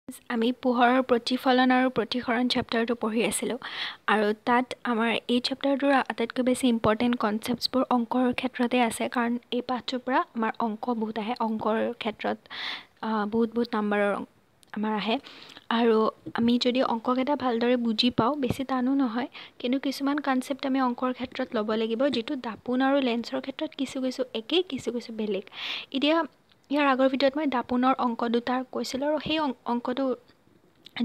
আমি পোহৰৰ প্ৰতিফলন আৰু প্ৰতিসৰণ চেপ্টাৰটো পঢ়ি আছিলোঁ আৰু তাত আমাৰ এই চেপ্টাৰটোৰ আটাইতকৈ বেছি ইম্পৰ্টেণ্ট কনচেপ্টছবোৰ অংকৰ ক্ষেত্ৰতে আছে কাৰণ এই পাঠটোৰ পৰা আমাৰ অংক বহুত আহে অংকৰ ক্ষেত্ৰত বহুত নাম্বাৰৰ আমাৰ আহে আৰু আমি যদি অংককেইটা ভালদৰে বুজি পাওঁ বেছি টানো নহয় কিন্তু কিছুমান কনচেপ্ট আমি অংকৰ ক্ষেত্ৰত ল'ব লাগিব যিটো দাপোন আৰু লেন্সৰ ক্ষেত্ৰত কিছু একেই কিছু বেলেগ এতিয়া ইয়াৰ আগৰ ভিডিঅ'ত মই দাপোনৰ অংক দুটা কৈছিলোঁ আৰু সেই অংকটো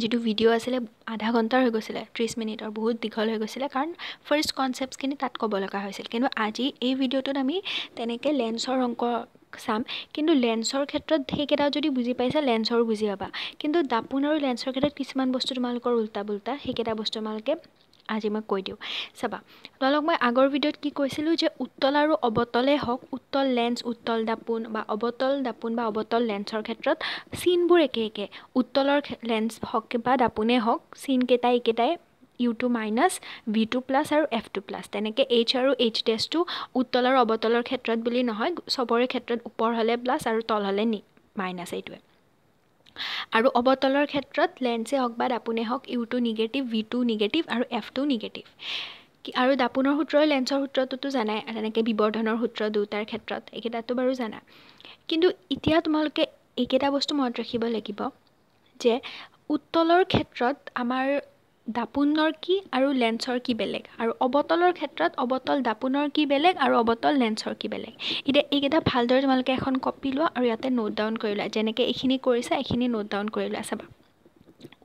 যিটো ভিডিঅ' আছিলে আধা ঘণ্টাৰ হৈ গৈছিলে 30 মিনিটৰ বহুত দীঘল হৈ গৈছিলে কাৰণ ফাৰ্ষ্ট কনচেপ্টছখিনি তাত ক'ব লগা হৈছিল কিন্তু আজি এই ভিডিঅ'টোত আমি তেনেকৈ লেন্সৰ অংক চাম কিন্তু লেন্সৰ ক্ষেত্ৰত সেইকেইটা যদি বুজি পাইছে লেন্সৰো বুজি পাবা কিন্তু দাপোন আৰু লেন্সৰ ক্ষেত্ৰত কিছুমান বস্তু তোমালোকৰ উল্টা পুল্টা সেইকেইটা বস্তু তোমালোকে আজি মই কৈ দিওঁ চাবা তোমালোক মই আগৰ ভিডিঅ'ত কি কৈছিলোঁ যে উত্তল আৰু অৱতলে হওক উত্তল লেন্স উত্তল দাপোন বা অৱতল দাপোন বা অৱতল লেন্সৰ ক্ষেত্ৰত চিনবোৰ একে উত্তলৰ লেন্স হওক বা দাপোনে হওক চিনকেইটাই একেটাই U2 মাইনাছ V2 প্লাছ আৰু F2 প্লাছ তেনেকৈ H আৰু H ডেছটো উত্তল আৰু অৱতলৰ ক্ষেত্ৰত বুলি নহয় চবৰে ক্ষেত্ৰত ওপৰ হ'লে প্লাছ আৰু তল হ'লে মাইনাছ এইটোৱে আৰু অৱতলৰ ক্ষেত্ৰত লেন্সে হওক বা দাপোনে হওক U2 নিগেটিভ V2 নিগেটিভ আৰু F2 নিগেটিভ আৰু দাপোনৰ সূত্ৰ লেন্সৰ সূত্ৰটোতো জানাই তেনেকৈ বিবৰ্ধনৰ সূত্ৰ দুটাৰ ক্ষেত্ৰত এইকেইটাতো বাৰু জানা কিন্তু এতিয়া তোমালোকে এইকেইটা বস্তু মনত ৰাখিব লাগিব যে উত্তলৰ ক্ষেত্ৰত আমাৰ দাপোনৰ কি আৰু লেন্সৰ কি বেলেগ আৰু অৱতলৰ ক্ষেত্ৰত অৱতল দাপোনৰ কি বেলেগ আৰু অৱতল লেন্সৰ কি বেলেগ এতিয়া এইকেইটা ভালদৰে তোমালোকে এখন কপি লোৱা আৰু ইয়াতে নোট ডাউন কৰি লোৱা যেনেকৈ এইখিনি কৰিছা এইখিনি নোট ডাউন কৰি লোৱা চাবা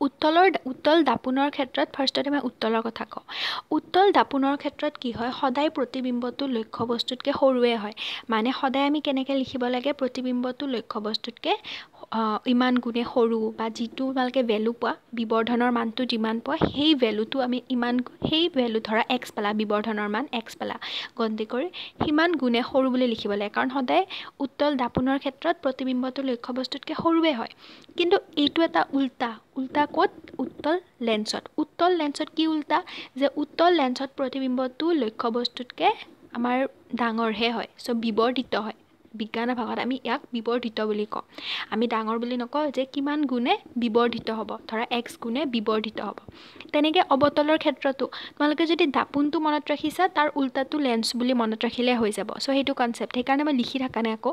উত্তল দাপোনৰ ক্ষেত্ৰত ফাৰ্ষ্টতে মই উত্তলৰ কথা কওঁ উত্তল দাপোনৰ ক্ষেত্ৰত কি হয় সদায় প্ৰতিবিম্বটো লক্ষ্য বস্তুতকৈ সৰুৱে হয় মানে সদায় আমি কেনেকৈ লিখিব লাগে প্ৰতিবিম্বটো লক্ষ্য বস্তুতকৈ ইমান গুণে সৰু বা যিটো তোমালোকে ভেলু পোৱা বিবৰ্ধনৰ মানটো যিমান পোৱা সেই ভেলুটো আমি সেই ভেলু ধৰা এক্স পালা বিবৰ্ধনৰ মান এক্স পালা গন্তি কৰি সিমান গুণে সৰু বুলি লিখিব লাগে কাৰণ সদায় উত্তল দাপোনৰ ক্ষেত্ৰত প্ৰতিবিম্বটো লক্ষ্য বস্তুতকৈ সৰুৱে হয় কিন্তু এইটো এটা উল্টা ক'ত উত্তল লেন্সত কি উল্টা যে উত্তল লেন্সত প্ৰতিবিম্বটো লক্ষ্য বস্তুতকৈ আমাৰ ডাঙৰহে হয় বিবৰ্ধিত হয় বিজ্ঞানৰ ভাষাত আমি ইয়াক বিবৰ্ধিত বুলি কওঁ আমি ডাঙৰ বুলি নকওঁ যে কিমান গুণে বিবৰ্ধিত হ'ব ধৰা এক্স গুণে বিবৰ্ধিত হ'ব তেনেকৈ অৱতলৰ ক্ষেত্ৰতো তোমালোকে যদি দাপোনটো মনত ৰাখিছা তাৰ উল্টাটো লেন্স বুলি মনত ৰাখিলে হৈ যাব সেইটো কনচেপ্ট সেইকাৰণে মই লিখি থকা নাই আকৌ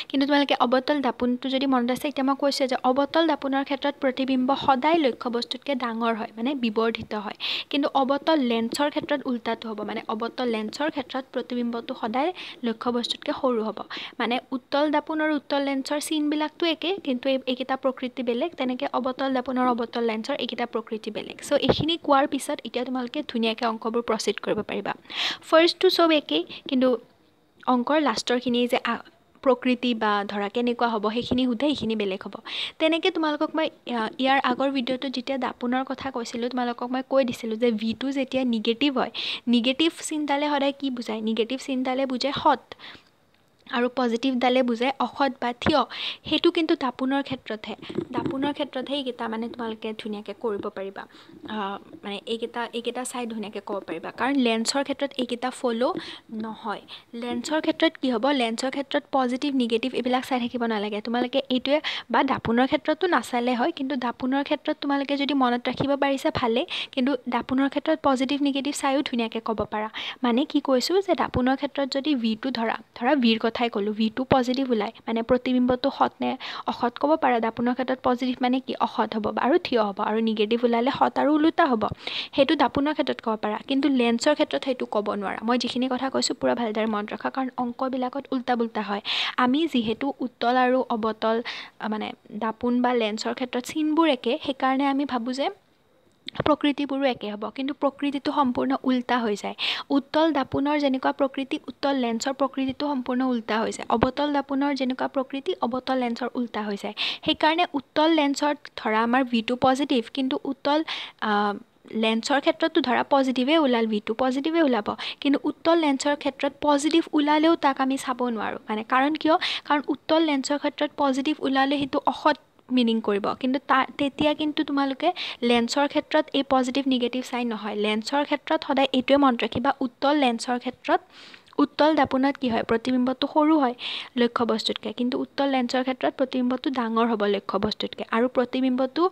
কিন্তু তোমালোকে অৱতল দাপোনটো যদি মনত আছে এতিয়া মই কৈছোঁ যে অৱতল দাপোনৰ ক্ষেত্ৰত প্ৰতিবিম্ব সদায় লক্ষ্য বস্তুতকৈ ডাঙৰ হয় মানে বিবৰ্ধিত হয় কিন্তু অৱতল লেন্সৰ ক্ষেত্ৰত উল্টাটো হ'ব মানে অৱতল লেন্সৰ ক্ষেত্ৰত প্ৰতিবিম্বটো সদায় লক্ষ্য বস্তুতকৈ সৰু হ'ব মানে উত্তল দাপোন আৰু উত্তল লেন্সৰ চিনবিলাকতো একে কিন্তু এইকেইটা প্ৰকৃতি বেলেগ তেনেকৈ অৱতল দাপোন আৰু অৱতল লেন্সৰ এইকেইটা প্ৰকৃতি বেলেগ এইখিনি কোৱাৰ পিছত এতিয়া তোমালোকে ধুনীয়াকৈ অংকবোৰ প্ৰচিড কৰিব পাৰিবা ফাৰ্ষ্টটো চব একেই কিন্তু অংকৰ লাষ্টৰখিনি যে প্ৰকৃতি বা ধৰা কেনেকুৱা হ'ব সেইখিনি সোধে সেইখিনি বেলেগ হ'ব তেনেকৈ তোমালোকক মই ইয়াৰ আগৰ ভিডিঅ'টোত যেতিয়া দাপোনৰ কথা কৈছিলোঁ তোমালোকক মই কৈ দিছিলোঁ যে V2 যেতিয়া নিগেটিভ হয় নিগেটিভ চিনডালে সদায় কি বুজায় নিগেটিভ চিনডালে বুজায় সৎ আৰু পজিটিভডালে বুজায় অসৎ বা থিয় সেইটো কিন্তু দাপোনৰ ক্ষেত্ৰতহে এইকেইটা মানে তোমালোকে ধুনীয়াকৈ কৰিব পাৰিবা মানে এইকেইটা চাই ধুনীয়াকৈ ক'ব পাৰিবা কাৰণ লেন্সৰ ক্ষেত্ৰত এইকেইটা ফ'ল' নহয় লেন্সৰ ক্ষেত্ৰত কি হ'ব লেন্সৰ ক্ষেত্ৰত পজিটিভ নিগেটিভ এইবিলাক চাই থাকিব নালাগে তোমালোকে এইটোৱে বা দাপোনৰ ক্ষেত্ৰতো নাচালে হয় কিন্তু দাপোনৰ ক্ষেত্ৰত তোমালোকে যদি মনত ৰাখিব পাৰিছা ভালেই কিন্তু দাপোনৰ ক্ষেত্ৰত পজিটিভ নিগেটিভ চাইও ধুনীয়াকৈ ক'ব পাৰা মানে কি কৈছোঁ যে দাপোনৰ ক্ষেত্ৰত যদি V2 ধৰা ভিৰ কথাই ক'লোঁ V2 পজিটিভ ওলায় মানে প্ৰতিবিম্বটো সৎ নে অসৎ ক'ব পাৰা দাপোনৰ ক্ষেত্ৰত পজিটিভ মানে কি অসৎ হ'ব আৰু থিয় হ'ব আৰু নিগেটিভ ওলালে সৎ আৰু ওলোটা হ'ব সেইটো দাপোনৰ ক্ষেত্ৰত ক'ব পাৰা কিন্তু লেন্সৰ ক্ষেত্ৰত সেইটো ক'ব নোৱাৰা মই যিখিনি কথা কৈছোঁ পূৰা ভালদৰে মনত ৰাখা কাৰণ অংকবিলাকত উল্টা পুল্টা হয় আমি যিহেতু উত্তল আৰু অৱতল মানে দাপোন বা লেন্সৰ ক্ষেত্ৰত চিনবোৰ একে সেইকাৰণে আমি ভাবোঁ যে প্ৰকৃতিবোৰো একে হ'ব কিন্তু প্ৰকৃতিটো সম্পূৰ্ণ উল্টা হৈ যায় উত্তল দাপোনৰ যেনেকুৱা প্ৰকৃতি উত্তল লেন্সৰ প্ৰকৃতিটো সম্পূৰ্ণ উল্টা হৈ যায় অৱতল দাপোনৰ যেনেকুৱা প্ৰকৃতি অৱতল লেন্সৰ উল্টা হৈ যায় সেইকাৰণে উত্তল লেন্সত ধৰা আমাৰ V2 পজিটিভ কিন্তু উত্তল লেন্সৰ ক্ষেত্ৰতো ধৰা পজিটিভে ওলাল V2 পজিটিভে ওলাব কিন্তু উত্তল লেন্সৰ ক্ষেত্ৰত পজিটিভ ওলালেও তাক আমি চাব নোৱাৰোঁ মানে কাৰণ কিয় কাৰণ উত্তল লেন্সৰ ক্ষেত্ৰত পজিটিভ ওলালে সেইটো অসৎ মিনিং কৰিব কিন্তু তেতিয়া কিন্তু তোমালোকে লেন্সৰ ক্ষেত্ৰত এই পজিটিভ নিগেটিভ চাইন নহয় লেন্সৰ ক্ষেত্ৰত সদায় এইটোৱে মনত ৰাখিবা উত্তল লেন্সৰ ক্ষেত্ৰত উত্তল দাপোনত কি হয় প্ৰতিবিম্বটো সৰু হয় লক্ষ্যবস্তুতকৈ কিন্তু উত্তল লেন্সৰ ক্ষেত্ৰত প্ৰতিবিম্বটো ডাঙৰ হ'ব লক্ষ্যবস্তুতকৈ আৰু প্ৰতিবিম্বটো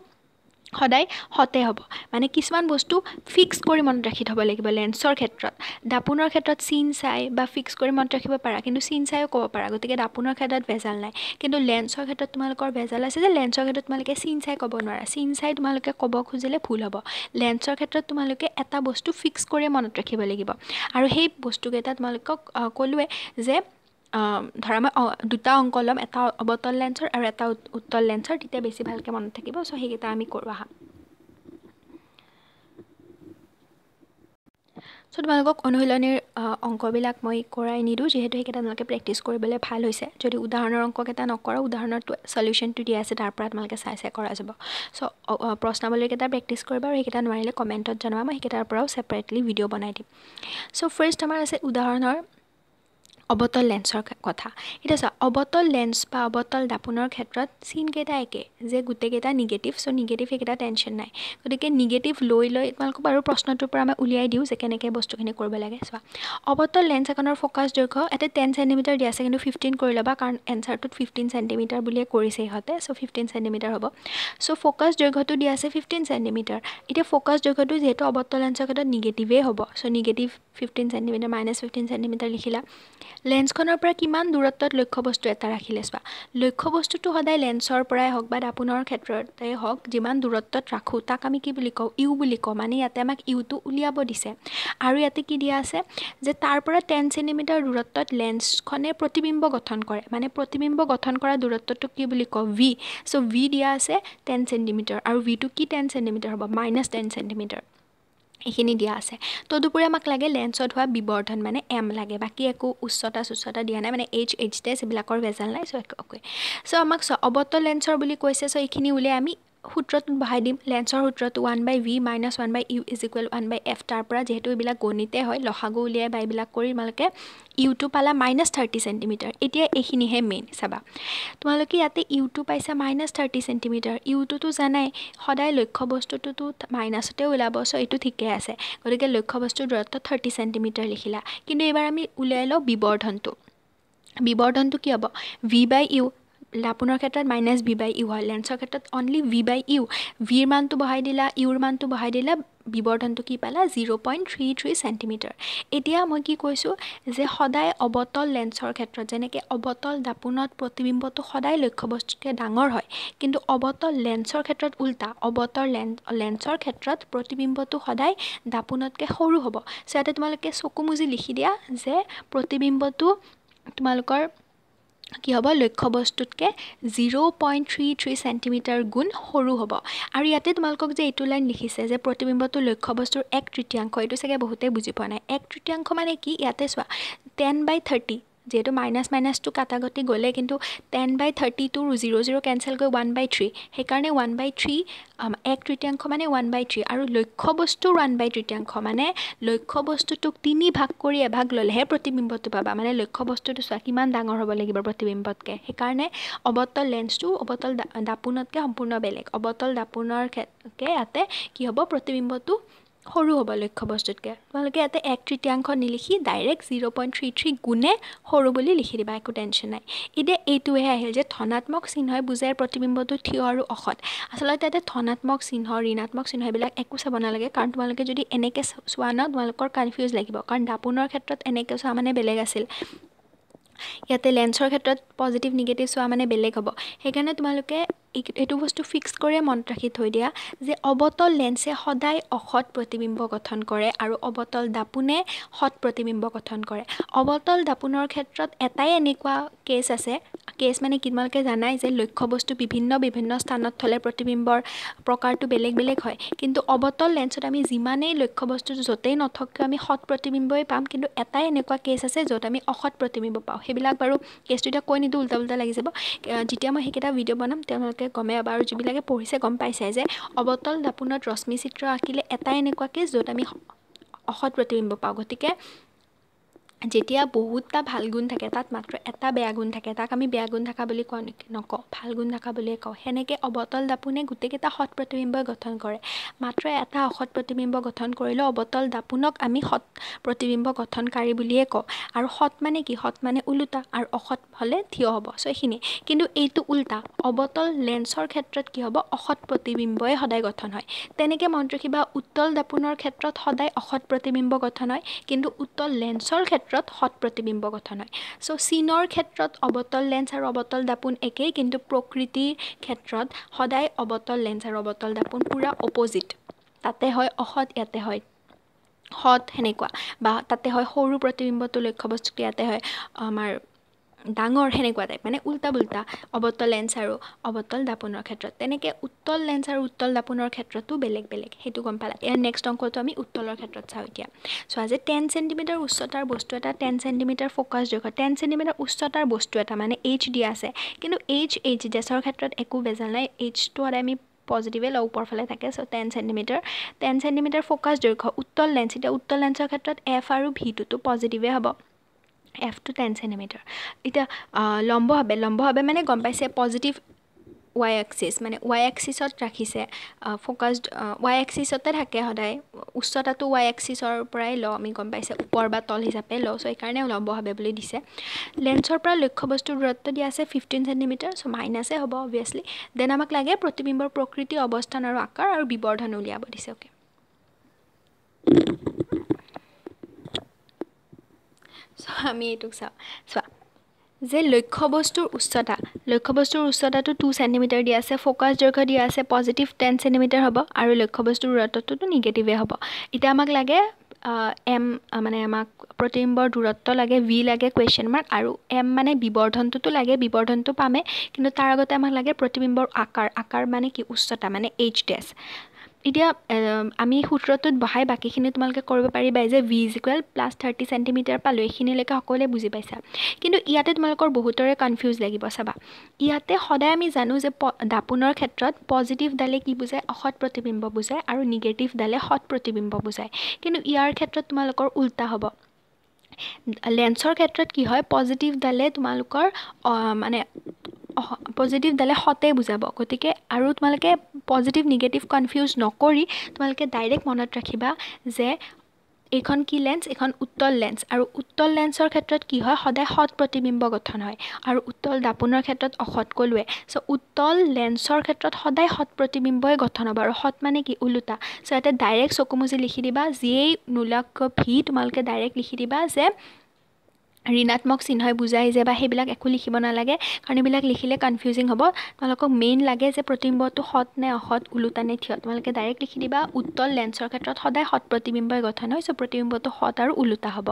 সদায় হতে হ'ব মানে কিছুমান বস্তু ফিক্স কৰি মনত ৰাখি থ'ব লাগিব লেন্সৰ ক্ষেত্ৰত দাপোনৰ ক্ষেত্ৰত চিন চাই বা ফিক্স কৰি মনত ৰাখিব পাৰা কিন্তু চিন চাইও ক'ব পাৰা গতিকে দাপোনৰ ক্ষেত্ৰত ভেজাল নাই কিন্তু লেন্সৰ ক্ষেত্ৰত তোমালোকৰ ভেজাল আছে যে লেন্সৰ ক্ষেত্ৰত তোমালোকে চিন চাই ক'ব নোৱাৰা চিন চাই তোমালোকে ক'ব খুজিলে ভুল হ'ব লেন্সৰ ক্ষেত্ৰত তোমালোকে এটা বস্তু ফিক্স কৰি মনত ৰাখিব লাগিব আৰু সেই বস্তুকেইটা তোমালোকক ক'লোৱে যে ধৰা মই দুটা অংক ল'ম এটা অৱতল লেন্সৰ আৰু এটা উত্তল লেন্সৰ তেতিয়া বেছি ভালকৈ মনত থাকিব চ' সেইকেইটা আমি কৰোঁ আহা চ' তোমালোকক অনুশীলনীৰ অংকবিলাক মই কৰাই নিদিওঁ যিহেতু সেইকেইটা তোমালোকে প্ৰেক্টিছ কৰিবলৈ ভাল হৈছে যদি উদাহৰণৰ অংককেইটা নকৰা উদাহৰণত চলিউশ্যনটো দিয়া আছে তাৰ পৰা তোমালোকে চাই কৰা যাব চ' প্ৰশ্নাৱলীকেইটা প্ৰেক্টিছ কৰিবা আৰু সেইকেইটা নোৱাৰিলে কমেণ্টত জনাবা মই সেইকেইটাৰ পৰাও ছেপাৰেটলি ভিডিঅ' বনাই দিম চ' ফাৰ্ষ্ট আমাৰ আছে উদাহৰণৰ অৱতল লেন্সৰ কথা এতিয়া চোৱা অৱতল লেন্স বা অৱতল দাপোনৰ ক্ষেত্ৰত চিনকেইটা একে যে গোটেইকেইটা নিগেটিভ চ' নিগেটিভ সেইকেইটা টেনশ্যন নাই গতিকে নিগেটিভ লৈ তোমালোকক বাৰু প্ৰশ্নটোৰ পৰা মই উলিয়াই দিওঁ যে কেনেকৈ বস্তুখিনি কৰিব লাগে চোৱা অৱতল লেন্স এখনৰ ফ'কাছ দৈৰ্ঘ্য এটা 10 চেণ্টিমিটাৰ দিয়া আছে কিন্তু 15 কৰি ল'বা কাৰণ এনচাৰটোত 15 চেণ্টিমিটাৰ বুলিয়ে কৰিছে ইহঁতে চ' 15 চেণ্টিমিটাৰ হ'ব চ' ফ'কাছ দৈৰ্ঘ্যটো দিয়া আছে 15 চেণ্টিমিটাৰ এতিয়া ফ'কাছ দৈৰ্ঘ্যটো যিহেতু অৱতল লেন্সৰ ক্ষেত্ৰত নিগেটিভেই হ'ব চ' নিগেটিভ 15 চেণ্টিমিটাৰ -15 চেণ্টিমিটাৰ লিখিলা লেন্সখনৰ পৰা কিমান দূৰত্বত লক্ষ্যবস্তু এটা ৰাখিলে চোৱা লক্ষ্যবস্তুটো সদায় লেন্সৰ পৰাই হওক বা দাপোনৰ ক্ষেত্ৰতে হওক যিমান দূৰত্বত ৰাখোঁ তাক আমি কি বুলি কওঁ ইউ বুলি কওঁ মানে ইয়াতে আমাক ইউটো উলিয়াব দিছে আৰু ইয়াতে কি দিয়া আছে যে তাৰ পৰা 10 চেণ্টিমিটাৰ দূৰত্বত লেন্সখনে প্ৰতিবিম্ব গঠন কৰে মানে প্ৰতিবিম্ব গঠন কৰা দূৰত্বটোক কি বুলি কওঁ ভি চ' ভি দিয়া আছে 10 চেণ্টিমিটাৰ আৰু ভিটো কি 10 চেণ্টিমিটাৰ হ'ব -10 চেণ্টিমিটাৰ এইখিনি দিয়া আছে তদুপৰি আমাক লাগে লেন্সত হোৱা বিবৰ্ধন মানে এম লাগে বাকী একো উচ্চতা দিয়া নাই মানে এইচ টেষ্ট এইবিলাকৰ ভেজাল নাই চ' অ'কে চ' আমাক অৱতল লেন্সৰ বুলি কৈছে চ' এইখিনি উলিয়াই আমি সূত্ৰটোত বহাই দিম লেন্সৰ সূত্ৰটো 1/v - 1/u = 1/f তাৰ পৰা যিহেতু এইবিলাক গণিতে হয় লসাগু উলিয়াই বা এইবিলাক কৰি তোমালোকে ইউটো পালা -30 চেণ্টিমিটাৰ এতিয়া এইখিনিহে মেইন চাবা তোমালোকে ইয়াতে ইউটো পাইছা -30 চেণ্টিমিটাৰ ইউটোতো জানাই সদায় লক্ষ্যবস্তুটোতো মাইনাছতে ওলাব চ' এইটো ঠিকে আছে গতিকে লক্ষ্যবস্তুৰ দূৰত্ব 30 চেণ্টিমিটাৰ লিখিলা কিন্তু এইবাৰ আমি উলিয়াই লওঁ বিবৰ্ধনটো কি হ'ব v/u দাপোনৰ ক্ষেত্ৰত -v/u হয় লেন্সৰ ক্ষেত্ৰত অনলি v/u ভিৰ মানটো বহাই দিলা ইউৰ মানটো বহাই দিলা বিবৰ্ধনটো কি পালা 0.33 চেণ্টিমিটাৰ এতিয়া মই কি কৈছোঁ যে সদায় অৱতল লেন্সৰ ক্ষেত্ৰত যেনেকৈ অৱতল দাপোনত প্ৰতিবিম্বটো সদায় লক্ষ্যবস্তুতকৈ ডাঙৰ হয় কিন্তু অৱতল লেন্সৰ ক্ষেত্ৰত উল্টা অৱতল লেন্সৰ ক্ষেত্ৰত প্ৰতিবিম্বটো সদায় দাপোনতকৈ সৰু হ'ব চ' ইয়াতে তোমালোকে চকু মুজি লিখি দিয়া যে প্ৰতিবিম্বটো তোমালোকৰ কি হ'ব লক্ষ্যবস্তুতকৈ 0.33 চেণ্টিমিটাৰ গুণ সৰু হ'ব আৰু ইয়াতে তোমালোকক যে এইটো লাইন লিখিছে যে প্ৰতিবিম্বটো লক্ষ্যবস্তুৰ 1/3 এইটো চাগে বহুতেই বুজি পোৱা নাই 1/3 মানে কি ইয়াতে চোৱা 10/30 যিহেতু মাইনাছটো কাটাগতি গ'লে কিন্তু 10/30টো 0 কেঞ্চেল কৰি 1/3 সেইকাৰণে 1/3 1/3 মানে 1/3 আৰু লক্ষ্যবস্তুৰ 1/3 মানে লক্ষ্যবস্তুটোক 3 ভাগ কৰি এভাগ ল'লেহে প্ৰতিবিম্বটো পাবা মানে লক্ষ্যবস্তুটো চোৱা কিমান ডাঙৰ হ'ব লাগিব প্ৰতিবিম্বতকৈ সেইকাৰণে অৱতল লেন্সটো অৱতল দাপোনতকৈ সম্পূৰ্ণ বেলেগ অৱতল দাপোনৰকৈ ইয়াতে কি হ'ব প্ৰতিবিম্বটো সৰু হ'ব লক্ষ্যবস্তুতকৈ তোমালোকে ইয়াতে 1/3 নিলিখি ডাইৰেক্ট 0.33 গুণে সৰু বুলি লিখি দিবা একো টেনশ্যন নাই এতিয়া এইটোহে আহিল যে ধনাত্মক চিহ্নই বুজাই প্ৰতিবিম্বটো থিয় আৰু অসৎ আচলতে ইয়াতে ধনাত্মক চিহ্ন ঋণাত্মক চিহ্ন এইবিলাক একো চাব নালাগে কাৰণ তোমালোকে যদি এনেকৈ চোৱা ন তোমালোকৰ কনফিউজ লাগিব কাৰণ দাপোনৰ ক্ষেত্ৰত এনেকৈ চোৱা মানে বেলেগ আছিল ইয়াতে লেন্সৰ ক্ষেত্ৰত পজিটিভ নিগেটিভ চোৱা মানে বেলেগ হ'ব সেইকাৰণে তোমালোকে এইটো বস্তু ফিক্স কৰি মনত ৰাখি থৈ দিয়া যে অৱতল লেন্সে সদায় অসৎ প্ৰতিবিম্ব গঠন কৰে আৰু অৱতল দাপোনে সৎ প্ৰতিবিম্ব গঠন কৰে অৱতল দাপোনৰ ক্ষেত্ৰত এটাই এনেকুৱা কেছ আছে কেছ মানে কি তোমালোকে জানাই যে লক্ষ্যবস্তু বিভিন্ন স্থানত থ'লে প্ৰতিবিম্বৰ প্ৰকাৰটো বেলেগ হয় কিন্তু অৱতল লেন্সত আমি যিমানেই লক্ষ্যবস্তু য'তেই নথক কিয় আমি সৎ প্ৰতিবিম্বই পাম কিন্তু এটাই এনেকুৱা কেছ আছে য'ত আমি অসৎ প্ৰতিবিম্ব পাওঁ সেইবিলাক বাৰু কেছটো এতিয়া কৈ নিদিওঁ উল্টা লাগি যাব যেতিয়া মই সেইকেইটা ভিডিঅ' বনাম তেওঁলোকে গমে পাবা আৰু যিবিলাকে পঢ়িছে গম পাইছে যে অৱতল দাপোনত ৰশ্মি চিত্ৰ আঁকিলে এটাই এনেকুৱা কেছ য'ত আমি অসৎ প্ৰতিবিম্ব পাওঁ গতিকে যেতিয়া বহুতটা ভাল গুণ থাকে তাত মাত্ৰ এটা বেয়া গুণ থাকে, তাক আমি বেয়া গুণ থকা বুলি নকওঁ, ভাল গুণ থকা বুলিয়ে কওঁ। সেনেকৈ অৱতল দাপোনে গোটেইকেইটা সৎ প্ৰতিবিম্বই গঠন কৰে। মাত্ৰ এটা অসৎ প্ৰতিবিম্ব গঠন কৰিলেও অৱতল দাপোনক আমি সৎ প্ৰতিবিম্ব গঠনকাৰী বুলিয়ে কওঁ। আৰু সৎ মানে কি? সৎ মানে ওলোটা, আৰু অসৎ হ'লে থিয় হ'ব। চ' এইখিনি। কিন্তু এইটো উল্টা, অৱতল লেন্সৰ ক্ষেত্ৰত কি হ'ব? অসৎ প্ৰতিবিম্বই সদায় গঠন হয়। তেনেকৈ মনত ৰাখিবা, উত্তল দাপোনৰ ক্ষেত্ৰত সদায় অসৎ প্ৰতিবিম্ব গঠন হয়, কিন্তু উত্তল লেন্সৰ ক্ষেত্ৰত সৎ প্ৰতিবিম্ব গঠন হয়। চ' চিনৰ ক্ষেত্ৰত অৱতল লেন্স আৰু অৱতল দাপোন একেই, কিন্তু প্ৰকৃতিৰ ক্ষেত্ৰত সদায় অৱতল লেন্স আৰু অৱতল দাপোন পূৰা অপজিট। তাতে হয় অসৎ, ইয়াতে হয় সৎ, সেনেকুৱা। বা তাতে হয় সৰু প্ৰতিবিম্বটো লক্ষ্যবস্তুটো, ইয়াতে হয় আমাৰ ডাঙৰ, সেনেকুৱা টাইপ, মানে উল্টা পুল্টা অৱতল লেন্স আৰু অৱতল দাপোনৰ ক্ষেত্ৰত। তেনেকৈ উত্তল লেন্স আৰু উত্তল দাপোনৰ ক্ষেত্ৰতো বেলেগ বেলেগ, সেইটো গম পালা। ইয়াৰ নেক্সট অংকটো আমি উত্তলৰ ক্ষেত্ৰত চাওঁ এতিয়া। চ' আজি 10 চেণ্টিমিটাৰ উচ্চতাৰ বস্তু এটা, 10 চেণ্টিমিটাৰ ফ'কাছ দৈৰ্ঘ্য, 10 চেণ্টিমিটাৰ উচ্চতাৰ বস্তু এটা, মানে এইচ দিয়া আছে। কিন্তু এইচ ডেছৰ ক্ষেত্ৰত একো বেজাল নাই, এইচটো সদায় আমি পজিটিভে লওঁ, ওপৰ ফালে থাকে। চ' 10 চেণ্টিমিটাৰ ফ'কাছ দৈৰ্ঘ্য, উত্তল লেন্স। এতিয়া উত্তল লেন্সৰ ক্ষেত্ৰত এফ আৰু ভিটোতো পজিটিভে হ'ব, এফটো 10 চেণ্টিমিটাৰ। এতিয়া লম্বভাৱে মানে গম পাইছে পজিটিভ ৱাই এক্সিছ, মানে ৱাই এক্সিছত ৰাখিছে ফ'কাছড, ৱাই এক্সিছতে থাকে সদায়। উচ্চতাটো ৱাই এক্সিছৰ পৰাই লওঁ, আমি গম পাইছে ওপৰ বা তল হিচাপে লওঁ। চ' সেইকাৰণে লম্বভাৱে বুলি দিছে। লেন্সৰ পৰা লক্ষ্যবস্তুৰ দূৰত্ব দিয়া আছে 15 চেণ্টিমিটাৰ, চ' মাইনাছে হ'ব অভিয়াছলি। দেন আমাক লাগে প্ৰতিবিম্বৰ প্ৰকৃতি, অৱস্থান আৰু আকাৰ আৰু বিবৰ্ধন উলিয়াব দিছে। অ'কে, চ' আমি এইটোক চাওঁ। চোৱা যে লক্ষ্যবস্তুৰ উচ্চতাটো 2 চেণ্টিমিটাৰ দিয়া আছে, ফ'কাছ দৈৰ্ঘ্য দিয়া আছে পজিটিভ 10 চেণ্টিমিটাৰ হ'ব, আৰু লক্ষ্যবস্তুৰ দূৰত্বটোতো নিগেটিভে হ'ব। এতিয়া আমাক লাগে এম, মানে আমাক প্ৰতিবিম্বৰ দূৰত্ব লাগে, ভি লাগে কুৱেশ্যন মাৰ্ক, আৰু এম মানে বিবৰ্ধনটোতো লাগে, বিবৰ্ধনটো পামে। কিন্তু তাৰ আগতে আমাক লাগে প্ৰতিবিম্বৰ আকাৰ মানে কি? উচ্চতা, মানে এইচ ডেছ। এতিয়া আমি সূত্ৰটোত বহাই বাকীখিনি তোমালোকে কৰিব পাৰিবা, যে V is equal plus 30 centimetre পালোঁ। এইখিনিলৈকে সকলোৱে বুজি পাইছা। কিন্তু ইয়াতে তোমালোকৰ বহুতৰে কনফিউজ লাগিব। চাবা, ইয়াতে সদায় আমি জানো যে দাপোনৰ ক্ষেত্ৰত পজিটিভ ডালে কি বুজায়? অসৎ প্ৰতিবিম্ব বুজায়, আৰু নিগেটিভ ডালে সৎ প্ৰতিবিম্ব বুজায়। কিন্তু ইয়াৰ ক্ষেত্ৰত তোমালোকৰ উল্টা হ'ব। লেন্সৰ ক্ষেত্ৰত কি হয়? পজিটিভ ডালে তোমালোকৰ মানে পজিটিভ ডালে সতেই বুজাব। গতিকে আৰু তোমালোকে পজিটিভ নিগেটিভ কনফিউজ নকৰি তোমালোকে ডাইৰেক্ট মনত ৰাখিবা যে এইখন কি লেন্স? এইখন উত্তল লেন্স। আৰু উত্তল লেন্সৰ ক্ষেত্ৰত কি হয়? সদায় সৎ প্ৰতিবিম্ব গঠন হয়, আৰু উত্তল দাপোনৰ ক্ষেত্ৰত অসৎ ক'লোৱে। চ' উত্তল লেন্সৰ ক্ষেত্ৰত সদায় সৎ প্ৰতিবিম্বই গঠন হ'ব, আৰু সৎ মানে কি? ওলোটা। চ' ইয়াতে ডাইৰেক্ট চকুমুজি লিখি দিবা, যিয়েই নোলাওক ভি তোমালোকে ডাইৰেক্ট লিখি দিবা যে ঋণাত্মক চিহ্নই বুজাই যে, বা সেইবিলাক একো লিখিব নালাগে, কাৰণ এইবিলাক লিখিলে কনফিউজিং হ'ব। তোমালোকক মেইন লাগে যে প্ৰতিবিম্বটো সৎ নে অসৎ, ওলোটা নে থিয়। তোমালোকে ডাইৰেক্ট লিখি দিবা উত্তল লেন্সৰ ক্ষেত্ৰত সদায় সৎ প্ৰতিবিম্বই গঠন হয়, চ' প্ৰতিবিম্বটো সৎ আৰু ওলোটা হ'ব।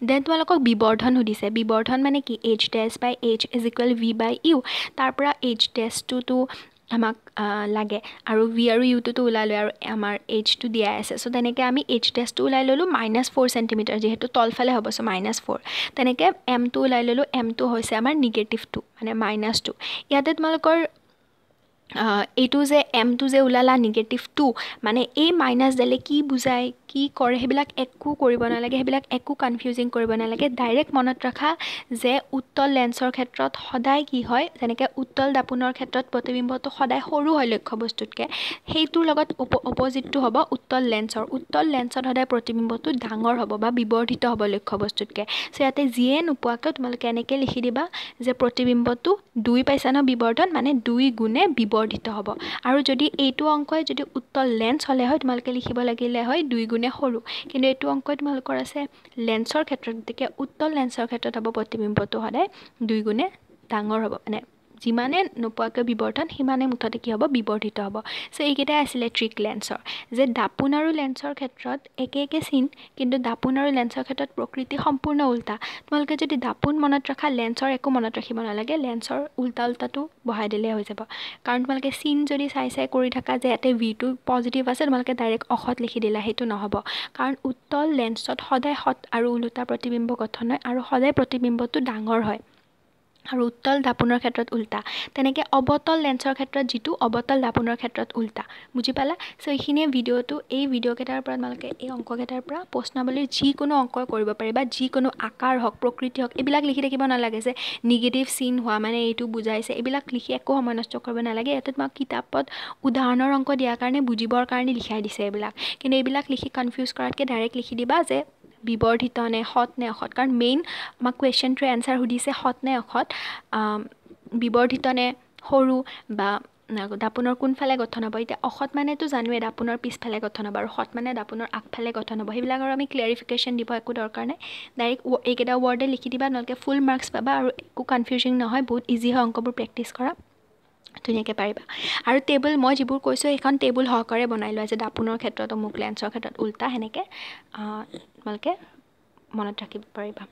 দেন তোমালোকক বিবৰ্ধন সুধিছে। বিবৰ্ধন মানে কি? H dash by H is equal V by U. তাৰ পৰা এইচ ডেছটোতো আমাক লাগে, আৰু ভি আৰু ইউটোতো ওলাই লয়, আৰু আমাৰ এইচটো দিয়াই আছে। চ' তেনেকৈ আমি এইচ ডেছটো ওলাই ল'লোঁ -4 চেণ্টিমিটাৰ, যিহেতু তলফালে হ'ব। চ' -4। তেনেকৈ এমটো ওলাই ল'লোঁ, এমটো হৈছে আমাৰ -2, মানে -2। ইয়াতে তোমালোকৰ এইটো যে এমটো যে ওলালা -2, মানে এই মাইনাছ ডালে কি বুজায়, কি কৰে, সেইবিলাক একো কৰিব নালাগে, সেইবিলাক একো কনফিউজিং কৰিব নালাগে। ডাইৰেক্ট মনত ৰাখা যে উত্তল লেন্সৰ ক্ষেত্ৰত সদায় কি হয়? যেনেকৈ উত্তল দাপোনৰ ক্ষেত্ৰত প্ৰতিবিম্বটো সদায় সৰু হয় লক্ষ্যবস্তুতকৈ, সেইটোৰ লগত অপজিটটো হ'ব উত্তল লেন্সৰ। উত্তল লেন্সত সদায় প্ৰতিবিম্বটো ডাঙৰ হ'ব বা বিবৰ্ধিত হ'ব লক্ষ্যবস্তুতকৈ। চ' ইয়াতে যিয়ে নোপোৱাকৈ তোমালোকে এনেকৈ লিখি দিবা যে প্ৰতিবিম্বটো 2 পাইছা ন বিবৰ্ধন, মানে 2 গুণে বিবৰ্ধিত হ'ব। আৰু যদি এইটো অংকই যদি উত্তল লেন্স হ'লে হয়, তোমালোকে লিখিব লাগিলে হয় 2 গুণে সৰু। কিন্তু এইটো অংকই তোমালোকৰ আছে লেন্সৰ ক্ষেত্ৰত, গতিকে উত্তল লেন্সৰ ক্ষেত্ৰত হ'ব প্ৰতিবিম্বটো সদায় 2 গুণে ডাঙৰ হ'ব, মানে যিমানে নোপোৱাকৈ বিবৰ্ধন সিমানে মুঠতে কি হ'ব? বিবৰ্ধিত হ'ব। চ' এইকেইটাই আছিলে ট্ৰিক লেন্সৰ, যে দাপোন আৰু লেন্সৰ ক্ষেত্ৰত একে চিন, কিন্তু দাপোন আৰু লেন্সৰ ক্ষেত্ৰত প্ৰকৃতি সম্পূৰ্ণ উল্টা। তোমালোকে যদি দাপোন মনত ৰাখা, লেন্সৰ একো মনত ৰাখিব নালাগে, লেন্সৰ উল্টাটো বহাই দিলে হৈ যাব। কাৰণ তোমালোকে চিন যদি চাই কৰি থাকা যে ইয়াতে ভিটো পজিটিভ আছে, তোমালোকে ডাইৰেক্ট অসৎ লিখি দিলা, সেইটো নহ'ব। কাৰণ উত্তল লেন্সত সদায় সৎ আৰু ওলোটা প্ৰতিবিম্ব গঠন হয়, আৰু সদায় প্ৰতিবিম্বটো ডাঙৰ হয়। আৰু উত্তল দাপোনৰ ক্ষেত্ৰত উল্টা তেনেকৈ অৱতল লেন্সৰ ক্ষেত্ৰত যিটো অৱতল দাপোনৰ ক্ষেত্ৰত উল্টা বুজি পালা সো এইখিনিয়ে ভিডিঅ'টো এই ভিডিঅ'কেইটাৰ পৰা তোমালোকে এই অংককেইটাৰ পৰা প্ৰশ্নাৱলীৰ যিকোনো অংক কৰিব পাৰিবা যিকোনো আকাৰ হওক প্ৰকৃতি হওক এইবিলাক লিখি থাকিব নালাগে যে নিগেটিভ চিন হোৱা মানে এইটো বুজাইছে এইবিলাক লিখি একো সময় নষ্ট কৰিব নালাগে ইয়াতে তোমাক কিতাপত উদাহৰণৰ অংক দিয়াৰ কাৰণে বুজিবৰ কাৰণে লিখাই দিছে এইবিলাক কিন্তু এইবিলাক লিখি কনফিউজ কৰাতকৈ ডাইৰেক্ট লিখি দিবা যে বিবৰ্ধিত নে সৎ নে অসৎ কাৰণ মেইন আমাক কুৱেশ্যনটোৰ এনচাৰ সুধিছে সৎ নে অসৎ বিবৰ্ধিত নে সৰু বা দাপোনৰ কোনফালে গঠন হ'ব এতিয়া অসৎ মানেতো জানোৱে দাপোনৰ পিছফালে গঠন হ'ব আৰু সৎ মানে দাপোনৰ আগফালে গঠন হ'ব সেইবিলাকৰ আমি ক্লিয়াৰিফিকেশ্যন দিব একো দৰকাৰ নাই ডাইৰেক্ট এইকেইটা ৱৰ্ডে লিখি দিবা নহ'লে ফুল মাৰ্কছ পাবা আৰু একো কনফিউজিং নহয় বহুত ইজি হয় অংকবোৰ প্ৰেক্টিছ কৰা ধুনীয়াকৈ পাৰিবা আৰু টেবুল মই যিবোৰ কৈছোঁ সেইখন টেবুল সহকাৰে বনাই লোৱা যে দাপোনৰ ক্ষেত্ৰত অমুক লেন্সৰ ক্ষেত্ৰত উল্টা সেনেকৈ তোমালোকে মনত ৰাখিব পাৰিবা